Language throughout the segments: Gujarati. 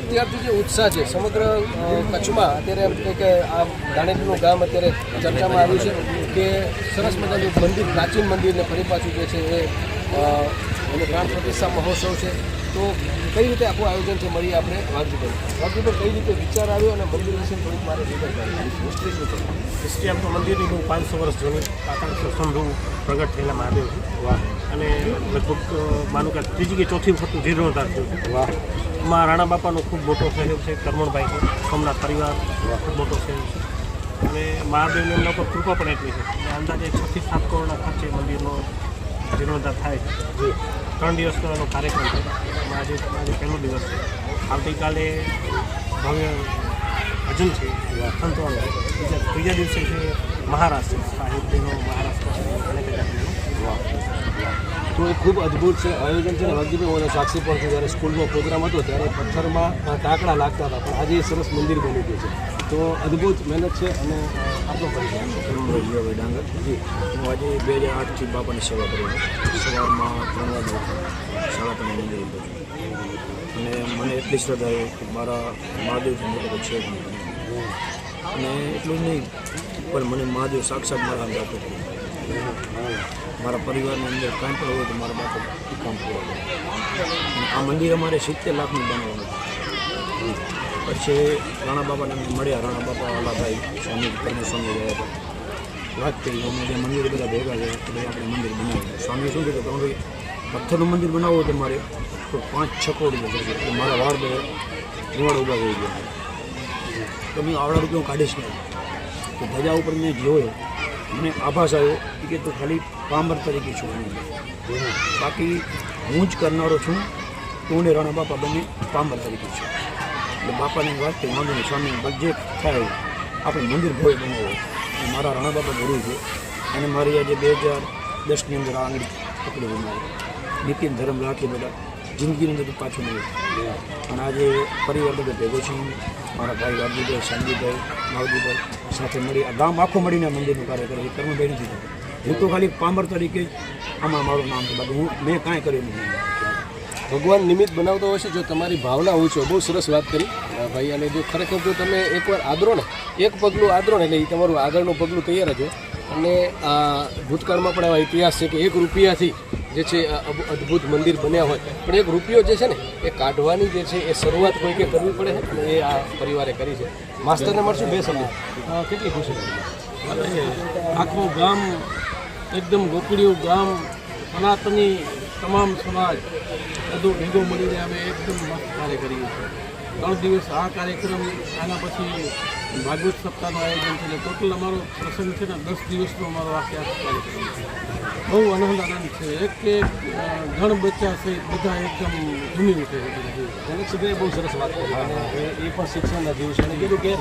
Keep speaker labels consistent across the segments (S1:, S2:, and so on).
S1: અત્યારથી જે ઉત્સાહ છે સમગ્ર કચ્છમાં અત્યારે એમ કે આ ધાણેટીનું ગામ અત્યારે ચર્ચામાં આવ્યું છે કે સરસ મજાનું મંદિર, પ્રાચીન મંદિરને ફરી પાછું જે છે એનો પ્રાણ પ્રતિષ્ઠા મહોત્સવ છે. તો કઈ રીતે આખું આયોજન છે મળીએ આપણે વાઘજીભાઈ કઈ રીતે વિચાર આવ્યો અને મંદિર વિશે થોડીક મારે હિસ્ટ્રી શું છે?
S2: હિસ્ટ્રી આમ તો મંદિરની બહુ 500 વર્ષ જૂની આકાંક્ષ સંભવ પ્રગટ થયેલા મહાદેવ છે. વાહ. અને લગભગ માનું કે ત્રીજી કે ચોથી વખતનું જીર્ણોદ્ધાર થયું છે. વાહ. એમાં રાણા બાપાનો ખૂબ મોટો સહયોગ છે, કરમણભાઈ છે, સોમનાથ પરિવાર ખૂબ મોટો સહયોગ છે અને મહાદેવની એમના પર કૃપા પણ એટલી છે. અંદાજે 6 થી 7 કરોડના ખર્ચે મંદિરનો જીર્ણોદ્ધાર થાય છે. 3 દિવસનો એનો કાર્યક્રમ છે. આજે પહેલો દિવસ છે. આવતીકાલે ભવ્ય ભજન છે, સંતવાનો. ત્રીજા દિવસે છે મહારાષ્ટ્ર સાહિત્યનો મહારાષ્ટ્ર.
S1: તો એ ખૂબ અદ્ભુત છે આયોજન છે ને વાઘજીભાઈ. મને સાક્ષી પણ જ્યારે સ્કૂલનો પ્રોગ્રામ હતો ત્યારે પથ્થરમાં ટાંકડા લાગતા હતા, પણ આજે સરસ મંદિર બની ગયું છે. તો અદ્ભુત મહેનત છે. અને આપણો પરિચય
S3: જીવાભાઈ ડાંગર. જી, હું આજે 2008થી બાપાની સેવા કરું છું. સવારમાં 3 વાગે 3:30 મંદિર ઉપર છું અને મને એટલી શ્રદ્ધા છે કે મારા મહાદેવથી મોટો છે જ નહીં. અને એટલું જ નહીં પણ મને મહાદેવ સાક્ષાત મારા અંદર આપે. મારા પરિવારની અંદર કાંઈ પણ હોય તો મારા બાપા કામ પૂરું કરે. આ મંદિર અમારે 70 લાખનું બનાવવાનું હતું. પછી રાણા બાપાને મળ્યા. રાણા બાપા વાલાભાઈ સ્વામી પરમેશ્વરની ગયા હતા. વાત કરી અમે જે મંદિર બધા ભેગા છે એટલે આપણે મંદિર બનાવ્યું. સ્વામીએ શું કીધું કે ભાઈ પથ્થરનું મંદિર બનાવવું હોય તમારે તો 5-6 કરોડ રૂપિયા થશે. એટલે મારા વાળ બે રૂવાડ ઊભા થઈ ગયા. તો મેં આવડા રૂપિયા કાઢીશ નહીં. તો ધજા ઉપર મેં જોયો, મને આભાસ આવ્યો કે તું ખાલી પામર તરીકે છું, બાકી હું જ કરનારો છું. તું ને રાણા બાપા બંને પામર તરીકે છું. એટલે બાપાની વાત કરી માંગીને સ્વામી જે થાય આપણે મંદિર ભોય બનાવો. મારા રાણા બાપા ગુરુ છે અને મારી આજે 2010ની અંદર આ આંગળી પકડી બનાવી. નીતિન ધર્મ રાખી બધા જિંદગીની અંદર પાછું નહીં. અને આજે પરિવાર બધો ભેગો છે. મારા ભાઈ વાઘજીભાઈ, સંજીભાઈ, માવજીભાઈ સાથે મળી આ ગામ આખો મળીને મંદિરનું કાર્ય કરે છે. કર્મભાઈ નથી થતું. હું તો ખાલી પામર તરીકે આમાં મારું નામ છે, બાકી મેં કાંઈ કર્યું નથી.
S1: ભગવાન નિમિત્ત બનાવતો હોય છે. જો તમારી ભાવના હોય છે, બહુ સરસ વાત કરી ભાઈ. અને જો ખરેખર જો તમે એકવાર આદરો ને, એક પગલું આદરો ને એટલે એ તમારું આગળનું પગલું તૈયાર જ હોય. અને આ ભૂતકાળમાં પણ એવા ઇતિહાસ છે કે 1 રૂપિયાથી જે છે અદ્ભુત મંદિર બન્યા હોય, પણ 1 રૂપિયો જે છે ને એ કાઢવાની જે છે એ શરૂઆત કોઈકે કરવી પડે છે અને એ આ પરિવારે કરી છે. માસ્તરને મળશું 2 શબ્દ. કેટલી ખુશી
S2: અને આખું ગામ એકદમ ગોકળિયું ગામ, સનાતની તમામ સમાજ બધું ભેગો મળીને અમે એકદમ મસ્ત કાર્ય કરીએ છીએ. 3 દિવસ આ કાર્યક્રમ, આના પછી ભાગવત સપ્તાહનું આયોજન છે. એટલે ટોટલ અમારો પ્રસંગ છે ને 10 દિવસનો અમારો આખો કાર્યક્રમ છે. બહુ આનંદ છે. એક ઘણ બચ્ચા છે બધા એકદમ ઝૂમી ઉઠે છે.
S1: ગણેશભાઈએ બહુ સરસ વાત કરી અને એ પણ શિક્ષણના જીવ છે. અને કીધું કે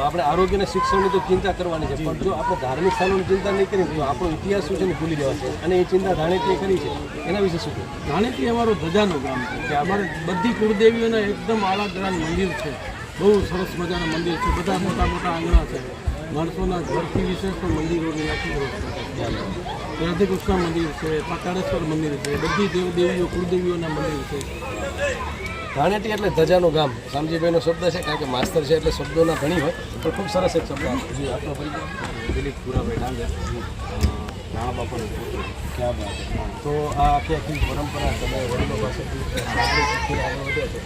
S1: આપણે આરોગ્ય અને શિક્ષણની તો ચિંતા કરવાની છે, પણ જો આપણે ધાર્મિક સ્થાનોની ચિંતા નહીં કરીએ તો આપણો ઇતિહાસ શું છે ને ભૂલી જવા છે. અને એ ચિંતા ધાણેટીએ કરી છે. એના વિશે શું કહ્યું?
S2: ધાણેટી અમારું ધજાનું ગામ છે કે અમારે બધી કુળદેવીઓના એકદમ આળાગ્રાન મંદિર છે. બહુ સરસ મજાના મંદિર છે. બધા મોટા મોટા આંગણા છે. માણસોના ઘરથી વિશેષ પણ મંદિરોની આખી વ્યવસ્થા છે. રાધેકૃષ્ણ મંદિર છે, પાતાળેશ્વર મંદિર છે, બધી દેવદેવીઓ કુળદેવીઓના મંદિર છે.
S1: ધાણેટી એટલે ધજાનું ગામ. શામજીભાઈનો શબ્દ છે, કારણ કે માસ્તર છે એટલે શબ્દોના ઘણી હોય, પણ ખૂબ સરસ એક શબ્દ જી આપણો પરિચય.
S3: દિલીપ પુરાભાઈ ડાંગર, રાણા બાપાનો પુત્ર.
S1: ક્યાં બાત છે. તો આ આખી પરંપરા તમે વડીલો પાસેથી શીખીને આગળ વધ્યા છે.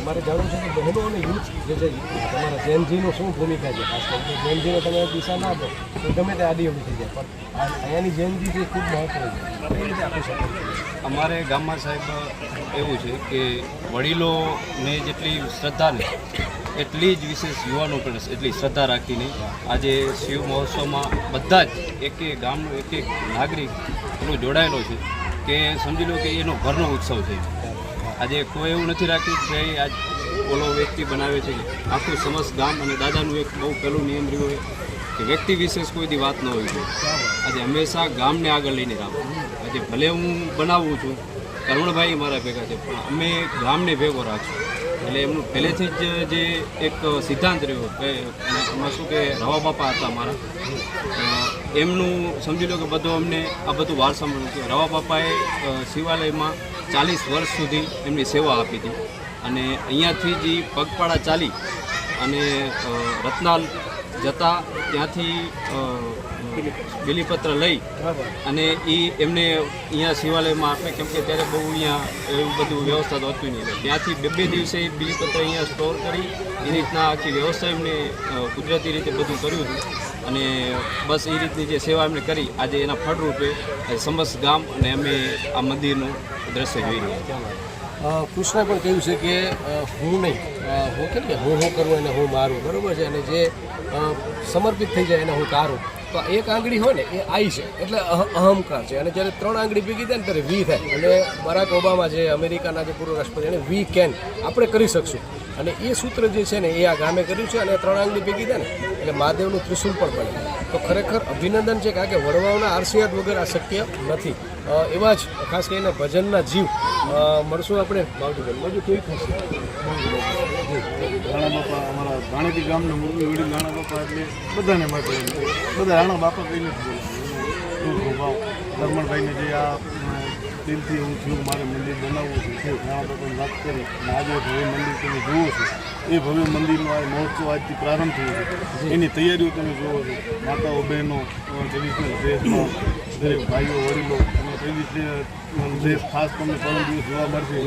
S1: મારે જાણવું છે કે બહેનો અને યુથ જે છે તમારા જૈનજીનું શું ભૂમિકા છે? ખાસ કરીને જૈનજીને તમે દિશા ના આપો તો ગમે તે આડી અવડી થઈ જાય, પણ અહીંયાની જૈનજી જે ખૂબ મહત્વ છે એ રીતે આપી શકો.
S4: અમારે ગામમાં સાહેબ એવું છે કે વડીલોને જેટલી શ્રદ્ધા ને એટલી જ વિશેષ યુવાનો પણ એટલી શ્રદ્ધા રાખીને આજે શિવ મહોત્સવમાં બધા જ એક ગામનો એક નાગરિક એટલો જોડાયેલો છે કે સમજી લો કે એનો ઘરનો ઉત્સવ છે. આજે કોઈ એવું નથી રાખ્યું કે આજ ઓલો વ્યક્તિ બનાવે છે. આખું સમસ્ત ગામ અને દાદાનું એક બહુ પહેલું નિયમ રહ્યો છે કે વ્યક્તિ વિશેષ કોઈથી વાત ન હોય છે. આજે હંમેશા ગામને આગળ લઈને રાખવું. આજે ભલે હું બનાવું છું, કરમણભાઈ મારા ભેગા છે, પણ અમે ગામને ભેગો રાખશું. એટલે એમનું પહેલેથી જ જે એક સિદ્ધાંત રહ્યો કે એમાં શું કે રવા બાપા હતા મારા, એમનું સમજી લો કે બધું અમને આ બધું વારસા મળ્યું છે. રવા બાપાએ શિવાલયમાં 40 વર્ષ સુધી એમની સેવા આપી હતી અને અહીંયાથી જે પગપાળા ચાલી અને રત્નાલ જતા ત્યાંથી બિલીપત્ર લઈ અને એ એમને અહીંયા શિવાલયમાં આપે, કેમ કે ત્યારે બહુ અહીંયા એવું બધું વ્યવસ્થા તો હતું નહીં. ત્યાંથી બે દિવસે બિલીપત્ર અહીંયા સ્ટોર કરી એ રીતના આખી વ્યવસ્થા એમને કુદરતી રીતે બધું કર્યું હતું અને બસ એ રીતની જે સેવા એમણે કરી આજે એના ફળરૂપે સમસ્ત ગામ અને અમે આ મંદિરનું દ્રશ્ય જોઈ રહ્યા છીએ.
S1: કૃષ્ણે પણ કહ્યું છે કે હું નહીં, હું કેમ કે હું કરું અને હું મારું, બરાબર છે, અને જે સમર્પિત થઈ જાય એને હું તારું. તો એક આંગળી હોય ને એ આઈ છે એટલે અહંકાર છે, અને જ્યારે 3 આંગળી ભેગી થાય ને ત્યારે વી થાય. અને બરાક ઓબામા જે અમેરિકાના જે પૂર્વ રાષ્ટ્રપતિ એને વી કેન, આપણે કરી શકશું, અને એ સૂત્ર જે છે ને એ આ ગામે કર્યું છે. અને 3 આંગળી ભેગી થાય ને એટલે મહાદેવનું ત્રિશુલ પણ પડે. તો ખરેખર અભિનંદન છે, કારણ કે વડવાઓના આશીર્વાદ વગર આ શક્ય નથી. એવા જ ખાસ કરીને ભજનના જીવ મળશું આપણે. બાજુ કેવી થશે
S5: રાણા બાપા અમારા ધાણેટી ગામના મુરલી વડીલ રાણા બાપા એટલે બધાને માટે બધા રાણા બાપા કહીને જ બોલે. ભાવ ધર્મણભાઈને જે આ દિલથી એવું થયું મારે મંદિર બનાવવું છે, રાણા બાપાની વાત કરી અને આજે ભવ્ય મંદિર તમે જુઓ છો, એ ભવ્ય મંદિરનો આ મહોત્સવ આજથી પ્રારંભ થયો છે. એની તૈયારીઓ તમે જુઓ છો. માતાઓ બહેનો ટ્રેડિશનલ ડ્રેસમાં, દરેક ભાઈઓ વડીલો અને ટ્રેડિશનલ ડ્રેસ ખાસ તમને પરમ દિવસ જોવા મળશે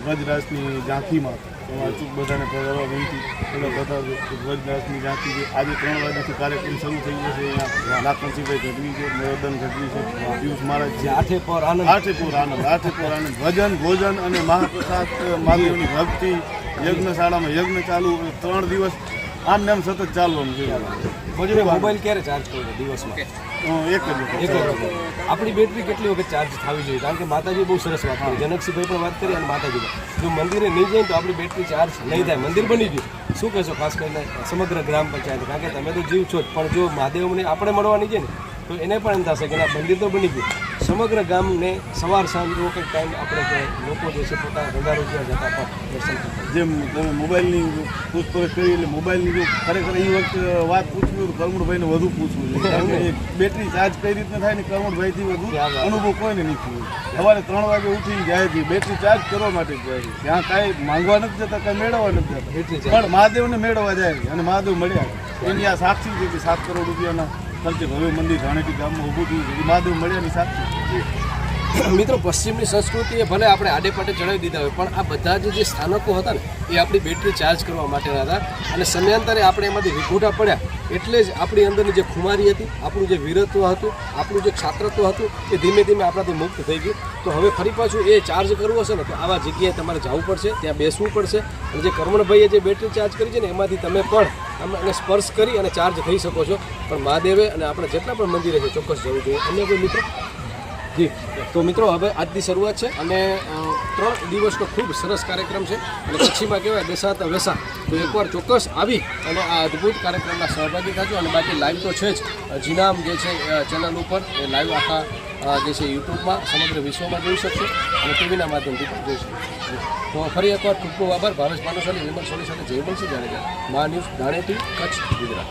S5: વ્રજરાજની ઝાંખીમાં. તમારે ચૂક બધાને પધારવા વિનંતી. એટલે બધા વ્રજરાજની ઝાંખી છે. આજે 3 વાગ્યાથી કાર્યક્રમ શરૂ થઈ જશે. અહીંયા લાખનસિંહભાઈ ગઢવી છે, નિવેદન ગઢવી છે, પિયુષ મહારાજ છે.
S1: આઠે પર આનંદ,
S5: આઠે પૂર આનંદ, ભજન ભોજન અને મહાપ્રસાદ, મહાદેવની ભક્તિ, યજ્ઞશાળામાં યજ્ઞ ચાલુ 3 દિવસ આમ ને આમ સતત ચાલવાનું છે.
S1: મોબાઈલ ક્યારે ચાર્જ કરવો દિવસમાં?
S5: એક જ
S1: આપણી બેટરી કેટલી વખત ચાર્જ થવી જોઈએ? કારણ કે માતાજી બહુ સરસ વાત કરી, જનકસિંહભાઈ પણ વાત કરી અને માતાજી જો મંદિરે નહીં જાય તો આપણી બેટરી ચાર્જ નહીં થાય. મંદિર બની ગયું, શું કહેશો ખાસ કરીને સમગ્ર ગ્રામ પંચાયત? કારણ કે તમે તો જીવ છો જ, પણ જો મહાદેવને આપણે મળવાની છે ને તો એને પણ એમ થશે કે ના મંદિર તો બની ગયું. સમગ્ર ગામને સવાર સાંજ એવો કંઈક ટાઈમ આપણે લોકો જે છે પોતાના ધંધા રોજગાર જતા પણ દર્શન કરતા.
S5: જેમ તમે મોબાઈલની પૂછપરછ કરી એટલે મોબાઈલની જો ખરેખર એ વખતે વાત પૂછવી હોય તો કરમણભાઈને વધુ પૂછવું જોઈએ. કારણ કે બેટરી ચાર્જ કઈ રીતના થાય ને કરમણભાઈથી વધુ અનુભવ કોઈને નહીં થયો. સવારે 3 વાગે ઉઠી જાય છે, બેટરી ચાર્જ કરવા માટે જ જાય છે. ત્યાં કાંઈ માંગવા નથી જતા, કાંઈ મેળવવા નથી જતા, પણ મહાદેવને મેળવવા જાય છે અને મહાદેવ મળ્યા છે. એની આ સાક્ષી છે કે 7 કરોડ રૂપિયાના ખર્ચે ભવ્ય મંદિર ધાણેટી ગામમાં ઊભું થયું છે. મહાદેવ મળ્યાની સાક્ષી.
S1: મિત્રો, પશ્ચિમની સંસ્કૃતિએ ભલે આપણે આડેપાટે ચડાવી દીધા હોય, પણ આ બધા જે સ્થાનકો હતા ને એ આપણી બેટરી ચાર્જ કરવા માટેના હતા. અને સમયાંતરે આપણે એમાંથી વિખૂટા પડ્યા એટલે જ આપણી અંદરની જે ખુમારી હતી, આપણું જે વીરત્વ હતું, આપણું જે છાત્રત્વ હતું એ ધીમે ધીમે આપણાથી મુક્ત થઈ ગયું. તો હવે ફરી પાછું એ ચાર્જ કરવું હશે ને તો આવા જગ્યાએ તમારે જવું પડશે, ત્યાં બેસવું પડશે. અને જે કરમણભાઈએ જે બેટરી ચાર્જ કરી છે ને એમાંથી તમે પણ એને સ્પર્શ કરી અને ચાર્જ થઈ શકો છો. પણ મહાદેવે અને આપણે જેટલા પણ મંદિરે છે ચોક્કસ જવું જોઈએ. અન્ય કોઈ મિત્રો? જી, તો મિત્રો હવે આજની શરૂઆત છે અને 3 દિવસનો ખૂબ સરસ કાર્યક્રમ છે. અને કચ્છીમાં કહેવાય બેસાતા વેસા, તો એકવાર ચોક્કસ આવી અને આ અદ્ભુત કાર્યક્રમમાં સહભાગી થજો. અને બાકી લાઈવ તો છે જ, જીનામ જે છે ચેનલ ઉપર એ લાઈવ આખા જે છે યુટ્યુબમાં સમગ્ર વિશ્વમાં જોઈ શકશો અને ટીવીના માધ્યમથી પણ જોઈ શકશો. તો ફરી એકવાર ખૂબ ખૂબ આભાર. ભાવેશ ભાનુશાલી, વિમલ સોની સાથે જય મળશે જાડેજા, મા ન્યૂઝ, ધાણેટી, કચ્છ, ગુજરાત.